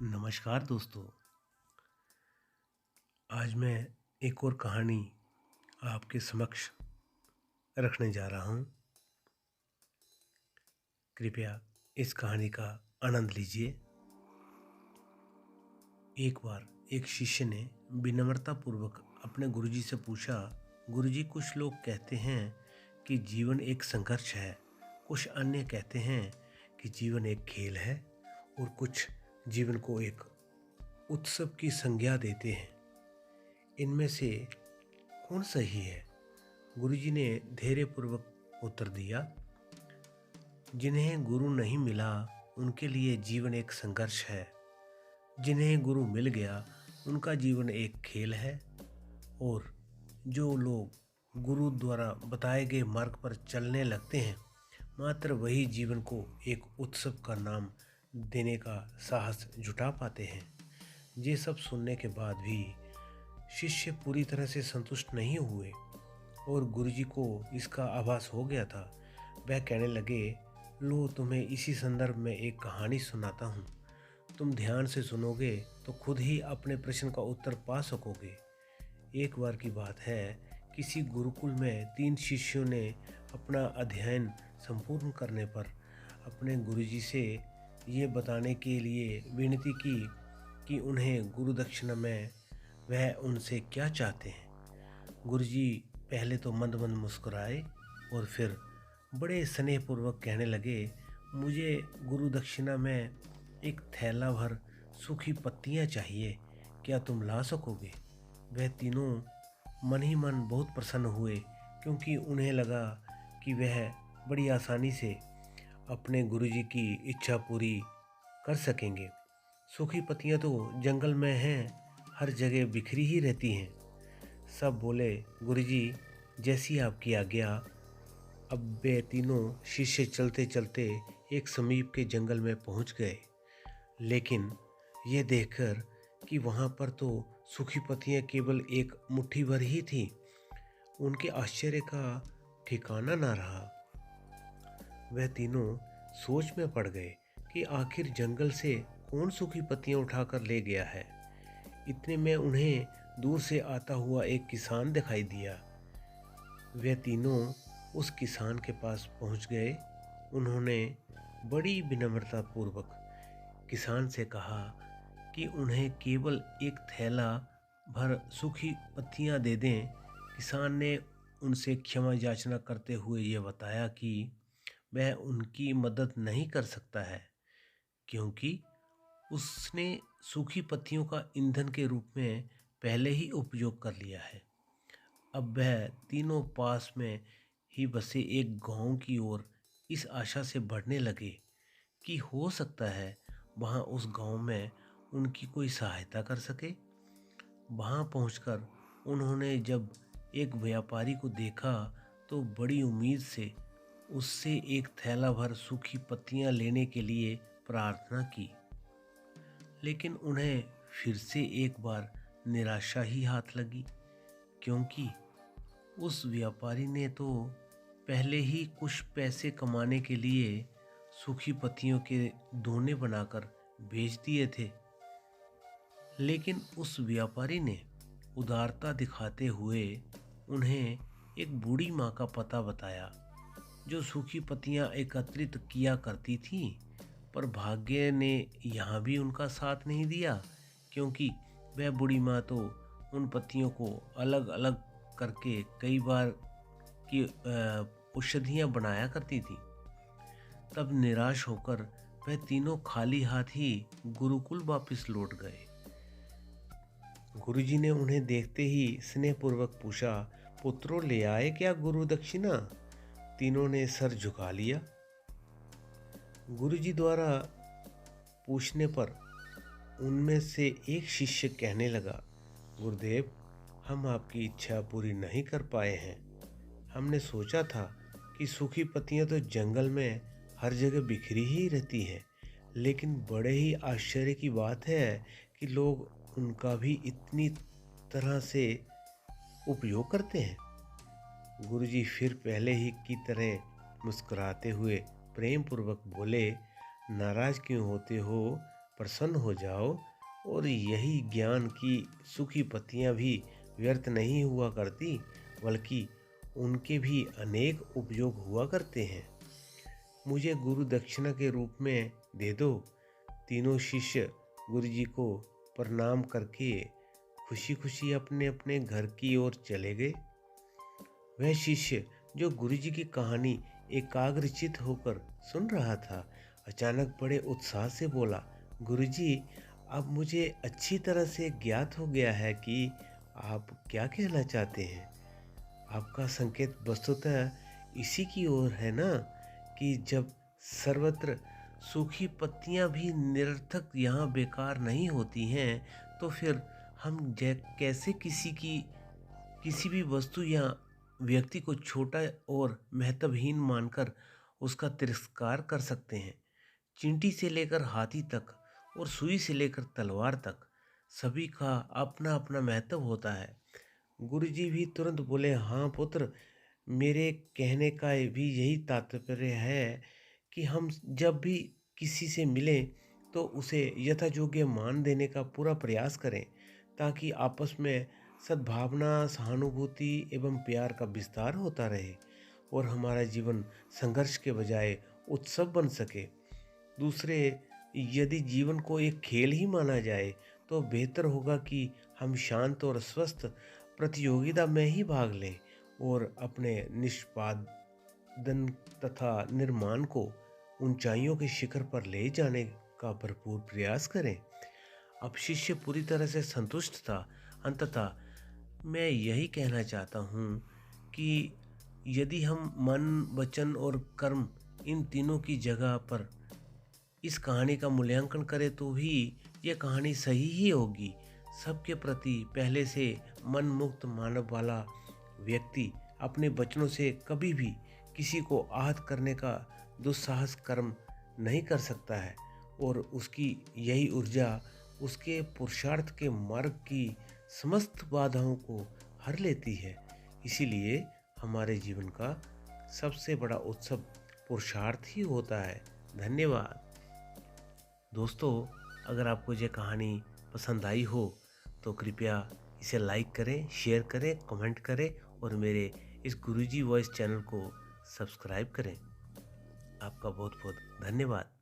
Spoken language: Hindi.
नमस्कार दोस्तों। आज मैं एक और कहानी आपके समक्ष रखने जा रहा हूँ। कृपया इस कहानी का आनंद लीजिए। एक बार एक शिष्य ने विनम्रता पूर्वक अपने गुरुजी से पूछा, गुरुजी, कुछ लोग कहते हैं कि जीवन एक संघर्ष है, कुछ अन्य कहते हैं कि जीवन एक खेल है और कुछ जीवन को एक उत्सव की संज्ञा देते हैं। इनमें से कौन सही है? गुरुजी ने धैर्यपूर्वक उत्तर दिया, जिन्हें गुरु नहीं मिला उनके लिए जीवन एक संघर्ष है, जिन्हें गुरु मिल गया उनका जीवन एक खेल है, और जो लोग गुरु द्वारा बताए गए मार्ग पर चलने लगते हैं मात्र वही जीवन को एक उत्सव का नाम देने का साहस जुटा पाते हैं। ये सब सुनने के बाद भी शिष्य पूरी तरह से संतुष्ट नहीं हुए और गुरुजी को इसका आभास हो गया था। वह कहने लगे, लो, तुम्हें इसी संदर्भ में एक कहानी सुनाता हूँ। तुम ध्यान से सुनोगे तो खुद ही अपने प्रश्न का उत्तर पा सकोगे। एक बार की बात है, किसी गुरुकुल में 3 शिष्यों ने अपना अध्ययन संपूर्ण करने पर अपने गुरुजी से ये बताने के लिए विनती की कि उन्हें गुरु दक्षिणा में वह उनसे क्या चाहते हैं। गुरुजी पहले तो मंद मंद मुस्कुराए और फिर बड़े स्नेहपूर्वक कहने लगे, मुझे गुरु दक्षिणा में एक थैला भर सूखी पत्तियां चाहिए, क्या तुम ला सकोगे? वह तीनों मन ही मन बहुत प्रसन्न हुए, क्योंकि उन्हें लगा कि वह बड़ी आसानी से अपने गुरुजी की इच्छा पूरी कर सकेंगे। सूखी पत्तियां तो जंगल में हैं, हर जगह बिखरी ही रहती हैं। सब बोले, गुरुजी, जैसी आपकी आज्ञा। अब वे तीनों शिष्य चलते चलते एक समीप के जंगल में पहुंच गए, लेकिन ये देखकर कि वहां पर तो सूखी पत्तियां केवल एक मुट्ठी भर ही थी, उनके आश्चर्य का ठिकाना ना रहा। वह तीनों सोच में पड़ गए कि आखिर जंगल से कौन सूखी पत्तियां उठाकर ले गया है। इतने में उन्हें दूर से आता हुआ एक किसान दिखाई दिया। वे तीनों उस किसान के पास पहुंच गए। उन्होंने बड़ी विनम्रता पूर्वक किसान से कहा कि उन्हें केवल एक थैला भर सूखी पत्तियां दे दें। किसान ने उनसे क्षमा याचना करते हुए ये बताया कि वह उनकी मदद नहीं कर सकता है, क्योंकि उसने सूखी पत्तियों का ईंधन के रूप में पहले ही उपयोग कर लिया है। अब वह तीनों पास में ही बसे एक गांव की ओर इस आशा से बढ़ने लगे कि हो सकता है वहां उस गांव में उनकी कोई सहायता कर सके। वहां पहुंचकर उन्होंने जब एक व्यापारी को देखा तो बड़ी उम्मीद से उससे एक थैला भर सूखी पत्तियां लेने के लिए प्रार्थना की, लेकिन उन्हें फिर से एक बार निराशा ही हाथ लगी, क्योंकि उस व्यापारी ने तो पहले ही कुछ पैसे कमाने के लिए सूखी पत्तियों के दोने बनाकर बेच दिए थे। लेकिन उस व्यापारी ने उदारता दिखाते हुए उन्हें एक बूढ़ी माँ का पता बताया, जो सूखी पत्तियां एकत्रित किया करती थीं। पर भाग्य ने यहाँ भी उनका साथ नहीं दिया, क्योंकि वह बूढ़ी माँ तो उन पत्तियों को अलग अलग करके कई बार की औषधियाँ बनाया करती थी। तब निराश होकर वह तीनों खाली हाथ ही गुरुकुल वापस लौट गए। गुरुजी ने उन्हें देखते ही स्नेहपूर्वक पूछा, पुत्रों, ले आए क्या गुरु दक्षिणा? तीनों ने सर झुका लिया। गुरुजी द्वारा पूछने पर उनमें से एक शिष्य कहने लगा, गुरुदेव, हम आपकी इच्छा पूरी नहीं कर पाए हैं। हमने सोचा था कि सूखी पत्तियां तो जंगल में हर जगह बिखरी ही रहती हैं, लेकिन बड़े ही आश्चर्य की बात है कि लोग उनका भी इतनी तरह से उपयोग करते हैं। गुरुजी फिर पहले ही की तरह मुस्कुराते हुए प्रेम पूर्वक बोले, नाराज क्यों होते हो? प्रसन्न हो जाओ। और यही ज्ञान की सूखी पत्तियां भी व्यर्थ नहीं हुआ करती, बल्कि उनके भी अनेक उपयोग हुआ करते हैं। मुझे गुरु दक्षिणा के रूप में दे दो। तीनों शिष्य गुरु जी को प्रणाम करके खुशी खुशी अपने अपने घर की ओर चले गए। वह शिष्य जो गुरुजी की कहानी एकाग्रचित होकर सुन रहा था, अचानक बड़े उत्साह से बोला, गुरुजी, अब मुझे अच्छी तरह से ज्ञात हो गया है कि आप क्या कहना चाहते हैं। आपका संकेत वस्तुतः इसी की ओर है ना, कि जब सर्वत्र सूखी पत्तियां भी निरर्थक यहाँ बेकार नहीं होती हैं, तो फिर हम कैसे किसी भी वस्तु या व्यक्ति को छोटा और महत्वहीन मानकर उसका तिरस्कार कर सकते हैं। चींटी से लेकर हाथी तक और सुई से लेकर तलवार तक सभी का अपना अपना महत्व होता है। गुरुजी भी तुरंत बोले, हाँ पुत्र, मेरे कहने का भी यही तात्पर्य है कि हम जब भी किसी से मिलें तो उसे यथायोग्य मान देने का पूरा प्रयास करें, ताकि आपस में सद्भावना, सहानुभूति एवं प्यार का विस्तार होता रहे और हमारा जीवन संघर्ष के बजाय उत्सव बन सके। दूसरे, यदि जीवन को एक खेल ही माना जाए तो बेहतर होगा कि हम शांत और स्वस्थ प्रतियोगिता में ही भाग लें और अपने निष्पादन तथा निर्माण को ऊंचाइयों के शिखर पर ले जाने का भरपूर प्रयास करें। अब शिष्य पूरी तरह से संतुष्ट था। अंततः मैं यही कहना चाहता हूँ कि यदि हम मन, वचन और कर्म, इन तीनों की जगह पर इस कहानी का मूल्यांकन करें तो भी यह कहानी सही ही होगी। सबके प्रति पहले से मन मुक्त मानव वाला व्यक्ति अपने वचनों से कभी भी किसी को आहत करने का दुस्साहस कर्म नहीं कर सकता है, और उसकी यही ऊर्जा उसके पुरुषार्थ के मार्ग की समस्त बाधाओं को हर लेती है। इसीलिए हमारे जीवन का सबसे बड़ा उत्सव पुरुषार्थ ही होता है। धन्यवाद। दोस्तों, अगर आपको ये कहानी पसंद आई हो तो कृपया इसे लाइक करें, शेयर करें, कमेंट करें और मेरे इस गुरुजी वॉइस चैनल को सब्सक्राइब करें। आपका बहुत बहुत धन्यवाद।